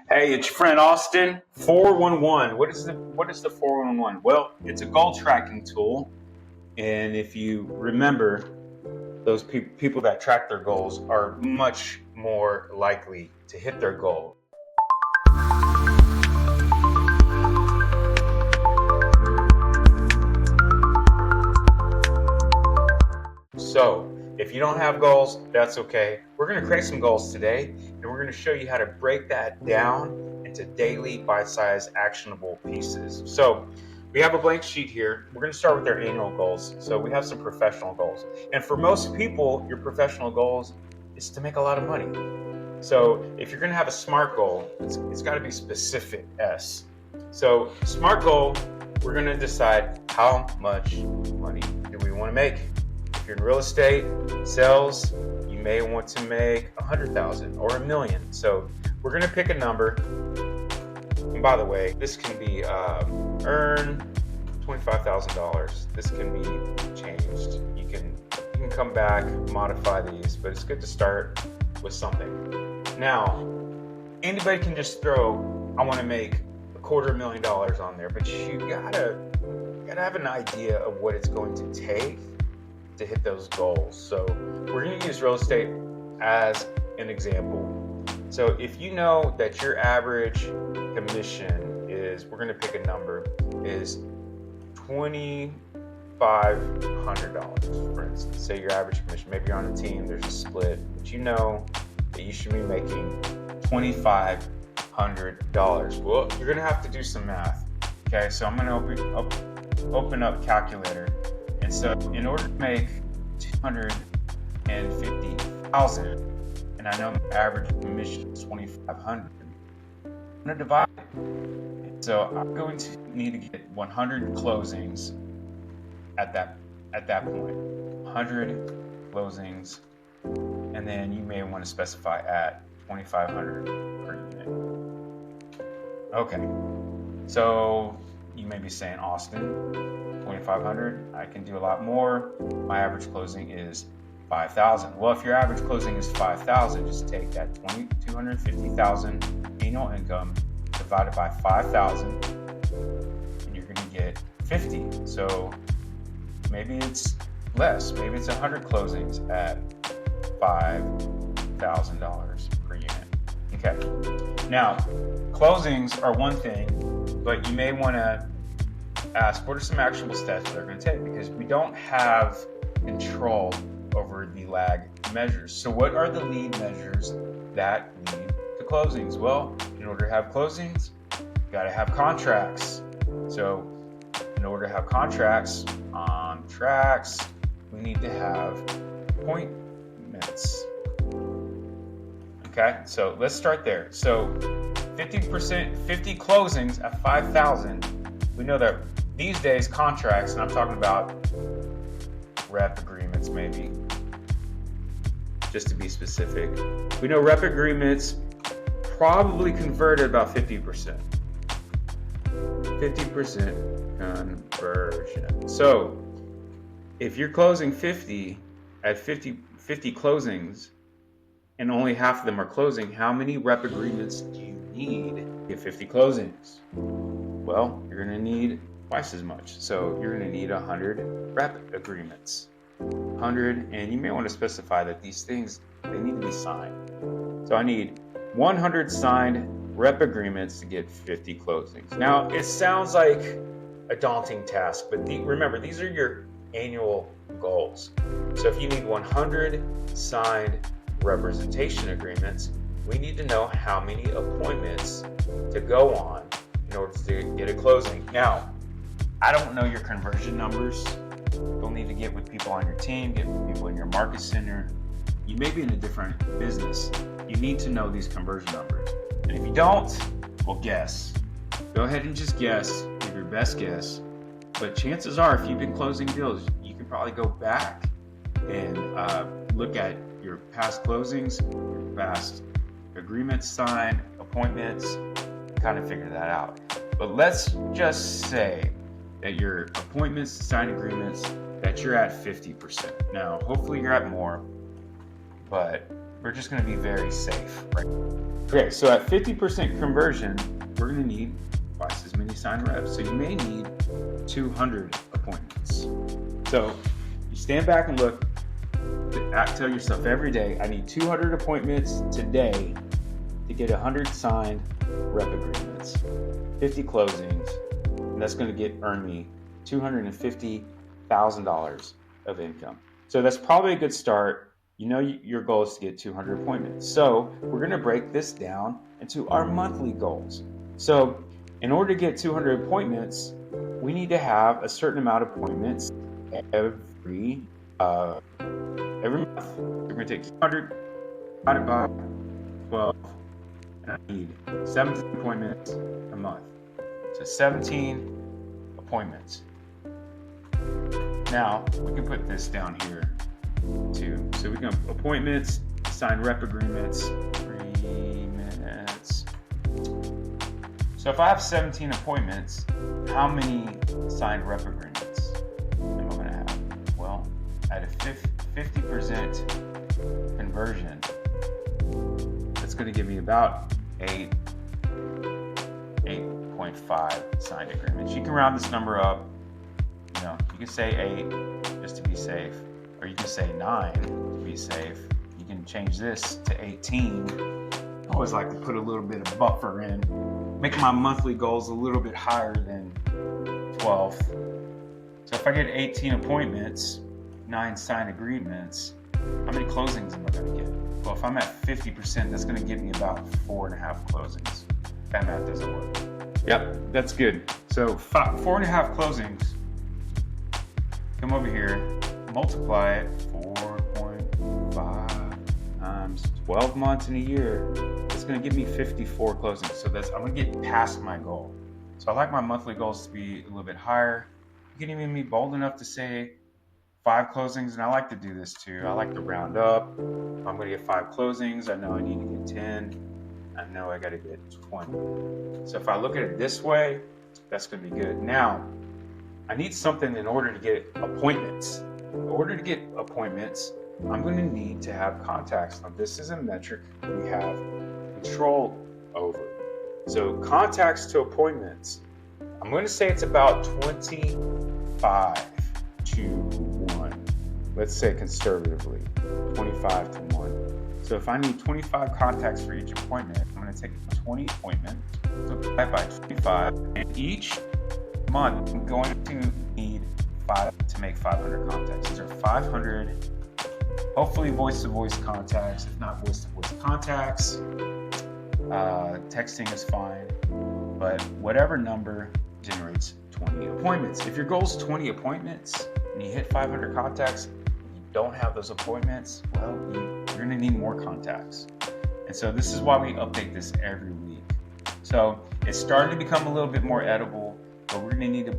Hey, it's your friend Austin. 411. What is the 411? Well, it's a goal tracking tool, and if you remember, those people that track their goals are much more likely to hit their goal. So, if you don't have goals, that's okay. We're going to create some goals today, and we're going to show you how to break that down into daily bite-sized actionable pieces. So, we have a blank sheet here. We're going to start with our annual goals. So, we have some professional goals. And for most people, your professional goals is to make a lot of money. So, if you're going to have a SMART goal, it's got to be specific, S. So, SMART goal, we're going to decide how much money do we want to make. If you're in real estate, sales, you may want to make 100,000 or $1 million. So we're going to pick a number. And by the way, this can be earn $25,000. This can be changed. You can come back, modify these, but it's good to start with something. Now, anybody can just throw, I want to make $250,000 on there, but you gotta have an idea of what it's going to take to hit those goals. So we're going to use real estate as an example. So if you know that your average commission is, we're going to pick a number, is $2,500, for instance. Say your average commission, maybe you're on a team, there's a split, but you know that you should be making $2,500. Well, you're going to have to do some math. Okay, so I'm going to open up calculator. And so in order to make $250,000, and I know my average commission is $2,500, I'm going to divide it. So I'm going to need to get 100 closings at that point. 100 closings, and then you may want to specify at $2,500 per unit. Okay, so you may be saying, Austin, 2,500, I can do a lot more. My average closing is 5,000. Well, if your average closing is 5,000, just take that 250,000 annual income divided by 5,000, and you're going to get 50. So maybe it's less. Maybe it's 100 closings at $5,000 per unit. Okay. Now, closings are one thing, but you may want to ask, what are some actionable steps that are going to take? Because we don't have control over the lag measures. So what are the lead measures that lead to closings? Well, in order to have closings, you got to have contracts. So in order to have contracts, we need to have appointments. Okay, so let's start there. So 50 closings at 5,000. We know that these days, contracts, and I'm talking about rep agreements maybe, just to be specific. We know rep agreements probably convert at about 50%. 50% conversion. So if you're closing 50 at 50 closings, and only half of them are closing, how many rep agreements do you need to get 50 closings? Well, you're going to need twice as much. So you're going to need 100 rep agreements. 100, and you may want to specify that these things, they need to be signed. So I need 100 signed rep agreements to get 50 closings. Now, it sounds like a daunting task, but remember, these are your annual goals. So if you need 100 signed representation agreements, we need to know how many appointments to go on in order to get a closing. Now, I don't know your conversion numbers. You'll need to get with people on your team, get with people in your market center. You may be in a different business. You need to know these conversion numbers. And if you don't, well, guess. Go ahead and just guess, give your best guess. But chances are, if you've been closing deals, you can probably go back and look at your past closings, your past agreements signed, appointments, kind of figure that out. But let's just say that your appointments, signed agreements, that you're at 50%. Now, hopefully you're at more, but we're just going to be very safe, right? Okay, so at 50% conversion, we're going to need twice as many signed reps. So you may need 200 appointments. So you stand back and look, tell yourself every day, I need 200 appointments today to get 100 signed rep agreements, 50 closings, and that's going to earn me $250,000 of income. So that's probably a good start. You know your goal is to get 200 appointments. So we're going to break this down into our monthly goals. So in order to get 200 appointments, we need to have a certain amount of appointments every month. We're going to take 200 divided by 12, and I need 17 appointments a month. So 17 appointments. Now we can put this down here too. So we can appointments, signed rep agreements, agreements. So if I have 17 appointments, how many signed rep agreements am I going to have? Well, at a 50% conversion, that's going to give me about 8.5 signed agreements. You can round this number up. You know, you can say 8 just to be safe, or you can say 9 to be safe. You can change this to 18. I always like to put a little bit of buffer in, make my monthly goals a little bit higher than 12. So if I get 18 appointments, 9 signed agreements, how many closings am I going to get? Well, if I'm at 50%, that's going to give me about 4.5 closings. That math doesn't work. Yep, that's good. So 4.5 closings. Come over here, multiply it, 4.5 times 12 months in a year. It's going to give me 54 closings. So I'm going to get past my goal. So I like my monthly goals to be a little bit higher. You can even be bold enough to say 5 closings, and I like to do this too. I like to round up. If I'm going to get 5 closings, I know I need to get 10. I know I got to get 20. So if I look at it this way, that's going to be good. Now, I need something in order to get appointments. In order to get appointments, I'm going to need to have contacts. Now, this is a metric we have control over. So contacts to appointments, I'm going to say it's about 25 to 1. Let's say conservatively, 25 to 1. So if I need 25 contacts for each appointment, I'm going to take 20 appointments, divide by 25, and each month I'm going to need 5 to make 500 contacts. These are 500, hopefully voice-to-voice contacts. If not voice-to-voice contacts, texting is fine, but whatever number generates 20 appointments. If your goal is 20 appointments and you hit 500 contacts, you don't have those appointments, well, you're going to need more contacts. And so this is why we update this every week. So it's starting to become a little bit more edible, but we're going to need to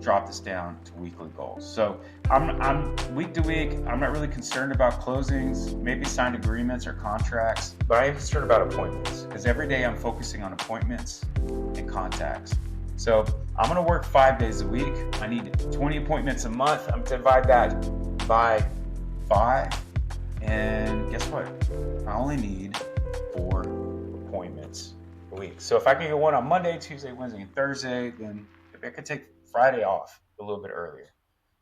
drop this down to weekly goals. So I'm week to week, I'm not really concerned about closings, maybe signed agreements or contracts, but I am concerned about appointments because every day I'm focusing on appointments and contacts. So I'm going to work 5 days a week. I need 20 appointments a month. I'm going to divide that by 5. And guess what? I only need 4 appointments a week. So if I can get one on Monday, Tuesday, Wednesday, and Thursday, then I could take Friday off a little bit earlier.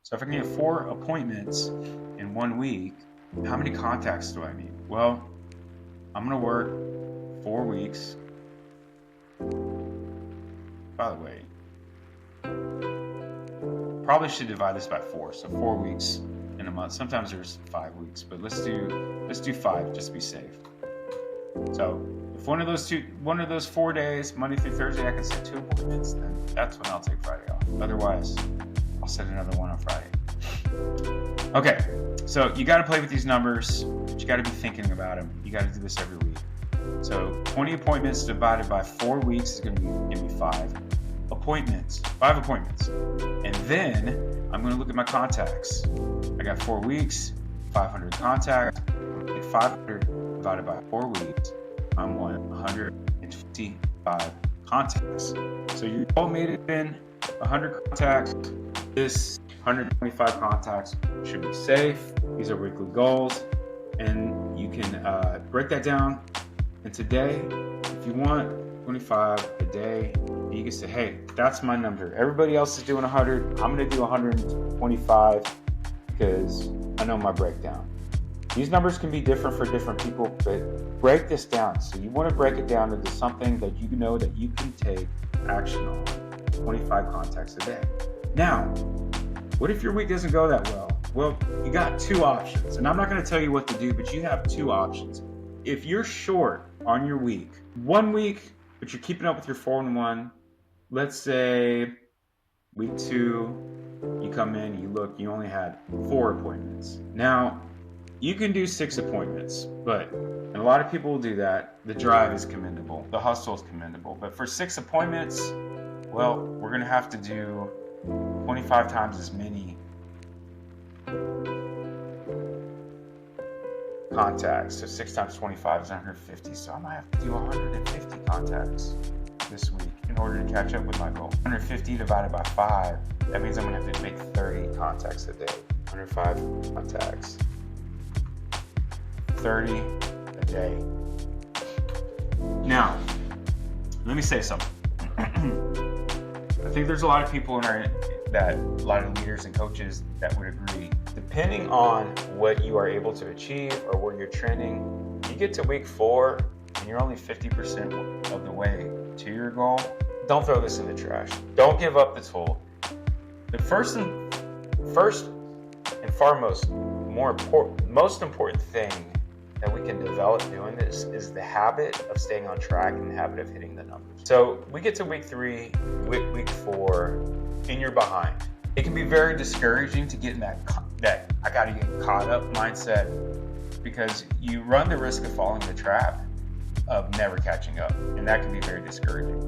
So if I can get 4 appointments in 1 week, how many contacts do I need? Well, I'm going to work 4 weeks. By the way, probably should divide this by 4. So 4 weeks in a month. Sometimes there's 5 weeks, but let's do 5 just to be safe. So if one of those 4 days, Monday through Thursday, I can set 2 appointments, then that's when I'll take Friday off. Otherwise, I'll set another one on Friday. Okay, so you got to play with these numbers, but you got to be thinking about them. You got to do this every week. So 20 appointments divided by 4 weeks is going to give me 5 appointments. And then I'm going to look at my contacts. I got 4 weeks, 500 contacts. 500 divided by 4 weeks, I'm 155 contacts. So your goal may have been 100 contacts. This 125 contacts should be safe. These are weekly goals. And you you can break that down into day. If you want 25 a day, you can say, hey, that's my number. Everybody else is doing 100. I'm going to do 125 because I know my breakdown. These numbers can be different for different people, but break this down. So you want to break it down into something that you know that you can take action on. 25 contacts a day. Now, what if your week doesn't go that well? Well, you got two options, and I'm not going to tell you what to do, but you have two options. If you're short on your week, 1 week, but you're keeping up with your 4-1, let's say week 2, you come in, you look, you only had 4 appointments. Now, you can do 6 appointments, and a lot of people will do that. The drive is commendable. The hustle is commendable. But for 6 appointments, well, we're going to have to do 25 times as many contacts. So 6 times 25 is 150. So I might have to do 150 contacts this week in order to catch up with my goal. 150 divided by 5, that means I'm going to have to make 30 contacts a day. 105 contacts. 30 a day. Now, let me say something. I think there's a lot of people a lot of leaders and coaches that would agree. Depending on what you are able to achieve or where you're trending, you get to week 4 and you're only 50% of the way to your goal. Don't throw this in the trash. Don't give up the tool. The first and foremost, most important thing that we can develop doing this is the habit of staying on track and the habit of hitting the numbers. So we get to week 3, week 4, and you're behind. It can be very discouraging to get in that I gotta get caught up mindset, because you run the risk of falling the trap of never catching up, and that can be very discouraging.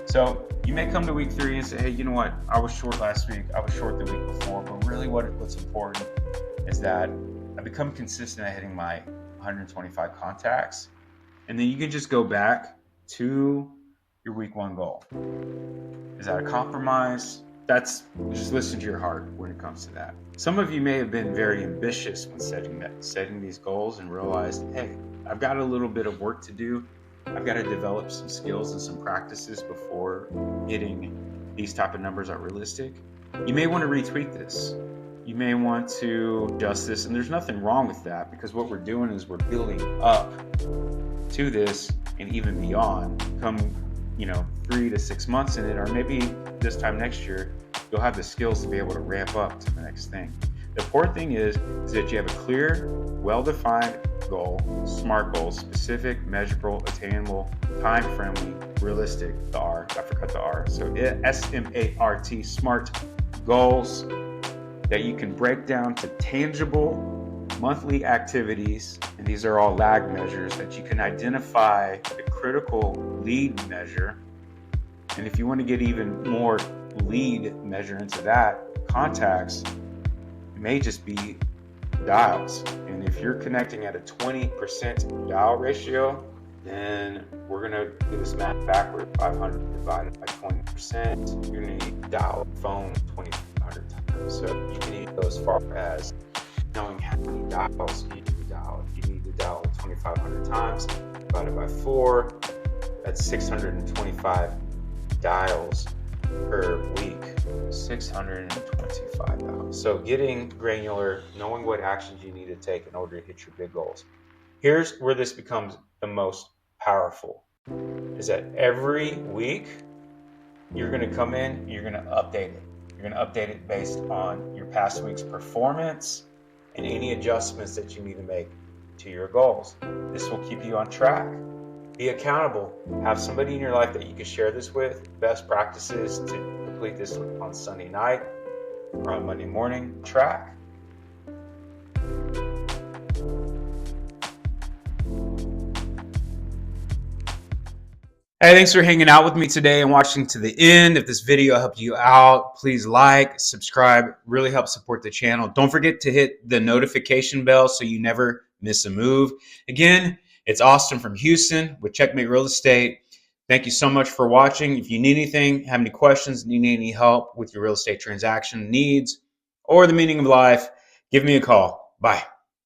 So you may come to week 3 and say, hey, you know what? I was short last week. I was short the week before, but really what's important is that I become consistent at hitting my 125 contacts, and then you can just go back to your week 1 goal. Is that a compromise? That's just listen to your heart when it comes to that. Some of you may have been very ambitious when setting these goals and realized, hey, I've got a little bit of work to do. I've got to develop some skills and some practices before hitting these type of numbers are realistic. You may want to retweet this. You may want to adjust this, and there's nothing wrong with that, because what we're doing is we're building up to this and even beyond. Come 3 to 6 months in it, or maybe this time next year, you'll have the skills to be able to ramp up to the next thing. The important thing is that you have a clear, well-defined goal, SMART goals, specific, measurable, attainable, time-friendly, realistic, the R, I forgot the R. So SMART, SMART goals that you can break down to tangible monthly activities. And these are all lag measures that you can identify the critical lead measure. And if you want to get even more lead measure into that, contacts, it may just be dials. And if you're connecting at a 20% dial ratio, then we're going to do this math backward. 500 divided by 20%, you're going to need to dial a phone 2,500 times. So you can even go as far as knowing how many dials you need to dial. If you need to dial 2,500 times divided by 4, that's 625 dials per week. 625 dials. So getting granular, knowing what actions you need to take in order to hit your big goals. Here's where this becomes the most powerful, is that every week you're going to come in, you're going to update it. You're going to update it based on your past week's performance and any adjustments that you need to make to your goals. This will keep you on track. Be accountable. Have somebody in your life that you can share this with. Best practices to complete this on Sunday night or on Monday morning. Track. Hey, thanks for hanging out with me today and watching to the end. If this video helped you out, please like, subscribe, really helps support the channel. Don't forget to hit the notification bell so you never miss a move. Again, it's Austin from Houston with Checkmate Real Estate. Thank you so much for watching. If you need anything, have any questions, need any help with your real estate transaction needs or the meaning of life, give me a call. Bye.